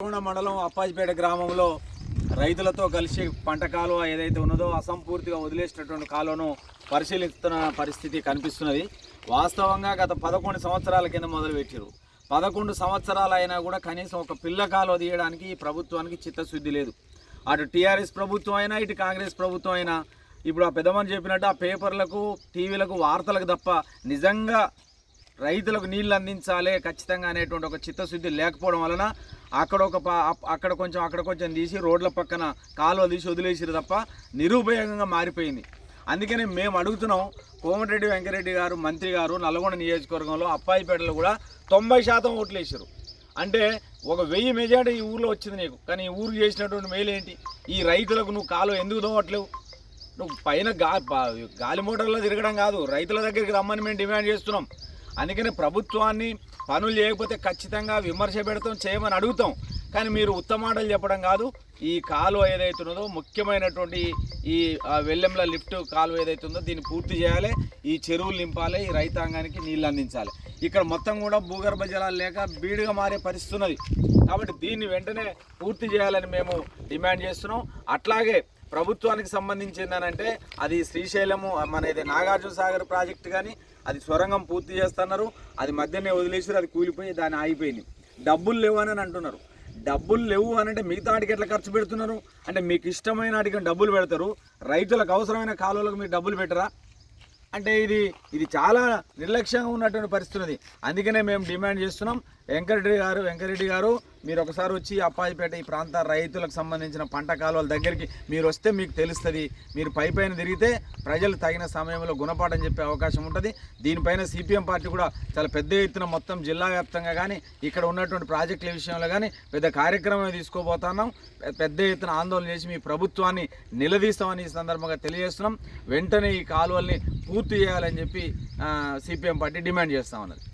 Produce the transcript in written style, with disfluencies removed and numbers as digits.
నల్గొండ మండలం అప్పాజిపేట గ్రామంలో రైతులతో కలిసి పంట కాలువ ఏదైతే ఉన్నదో అసంపూర్తిగా వదిలేసినటువంటి కాలువను పరిశీలిస్తున్న పరిస్థితి కనిపిస్తున్నది. వాస్తవంగా గత 11 సంవత్సరాల కింద మొదలుపెట్టారు. 11 సంవత్సరాలు అయినా కూడా కనీసం ఒక పిల్ల కాలువ తీయడానికి ఈ ప్రభుత్వానికి చిత్తశుద్ధి లేదు. అటు టీఆర్ఎస్ ప్రభుత్వం అయినా ఇటు కాంగ్రెస్ ప్రభుత్వం అయినా ఇప్పుడు ఆ పెద్దమని చెప్పినట్టు ఆ పేపర్లకు టీవీలకు వార్తలకు తప్ప నిజంగా రైతులకు నీళ్ళు అందించాలి ఖచ్చితంగా అనేటువంటి ఒక చిత్తశుద్ధి లేకపోవడం వలన అక్కడ కొంచెం తీసి రోడ్ల పక్కన కాలువ తీసి వదిలేసిరు తప్ప నిరుపయోగంగా మారిపోయింది. అందుకని మేము అడుగుతున్నాం, కోమటిరెడ్డి వెంకరెడ్డి గారు మంత్రి గారు నల్గొండ నియోజకవర్గంలో అప్పాయిపేటలో కూడా 90% ఓట్లు వేసారు. అంటే ఒక 1000 మెజార్టీ ఈ ఊర్లో వచ్చింది నీకు. కానీ ఈ ఊరికి చేసినటువంటి మేలు ఏంటి? ఈ రైతులకు నువ్వు కాలువ ఎందుకు దోవట్లేవు? నువ్వు పైన గాలి మోటార్లో తిరగడం కాదు, రైతుల దగ్గరికి రమ్మని మేము డిమాండ్ చేస్తున్నాం. అందుకని ప్రభుత్వాన్ని పనులు చేయకపోతే ఖచ్చితంగా విమర్శ పెడతాం, చేయమని అడుగుతాం. కానీ మీరు ఉత్తమాటలు చెప్పడం కాదు. ఈ కాలువ ఏదైతే ఉన్నదో ముఖ్యమైనటువంటి ఈ వెల్లెంల లిఫ్ట్ కాలువ ఏదైతే ఉందో దీన్ని పూర్తి చేయాలి, ఈ చెరువులు నింపాలి, ఈ రైతాంగానికి నీళ్ళు అందించాలి. ఇక్కడ మొత్తం కూడా భూగర్భ జలాలు లేక బీడుగా మారే పరిస్థితి ఉన్నది. కాబట్టి దీన్ని వెంటనే పూర్తి చేయాలని మేము డిమాండ్ చేస్తున్నాం. అట్లాగే ప్రభుత్వానికి సంబంధించిందనంటే అది శ్రీశైలము మన ఇది నాగార్జున సాగర్ ప్రాజెక్టు కానీ అది సొరంగం పూర్తి చేస్తున్నారు, అది మధ్యనే వదిలేసారు, అది కూలిపోయి దాన్ని ఆగిపోయింది. డబ్బులు లేవు అని అంటున్నారు. డబ్బులు లేవు అని అంటే మిగతా వాటికి ఎట్లా ఖర్చు పెడుతున్నారు? అంటే మీకు ఇష్టమైన వాటికి డబ్బులు పెడతారు, రైతులకు అవసరమైన కాలువలకు మీరు డబ్బులు పెట్టరా? అంటే ఇది చాలా నిర్లక్ష్యంగా ఉన్నటువంటి పరిస్థితి ఉంది. అందుకనే మేము డిమాండ్ చేస్తున్నాం, వెంకరెడ్డి గారు మీరు ఒకసారి వచ్చి అప్పాజిపేట ఈ ప్రాంత రైతులకు సంబంధించిన పంట కాలువల దగ్గరికి మీరు వస్తే మీకు తెలుస్తుంది. మీరు పైన తిరిగితే ప్రజలు తగిన సమయంలో గుణపాఠం చెప్పే అవకాశం ఉంటుంది. దీనిపైన సిపిఎం పార్టీ కూడా చాలా పెద్ద ఎత్తున మొత్తం జిల్లా వ్యాప్తంగా కానీ ఇక్కడ ఉన్నటువంటి ప్రాజెక్టుల విషయంలో కానీ పెద్ద కార్యక్రమం తీసుకోబోతున్నాం. పెద్ద ఎత్తున ఆందోళన చేసి మీ ప్రభుత్వాన్ని నిలదీస్తామని ఈ సందర్భంగా తెలియజేస్తున్నాం. వెంటనే ఈ కాలువల్ని పూర్తి చేయాలని చెప్పి సిపిఎం పార్టీ డిమాండ్ చేస్తామన్నది.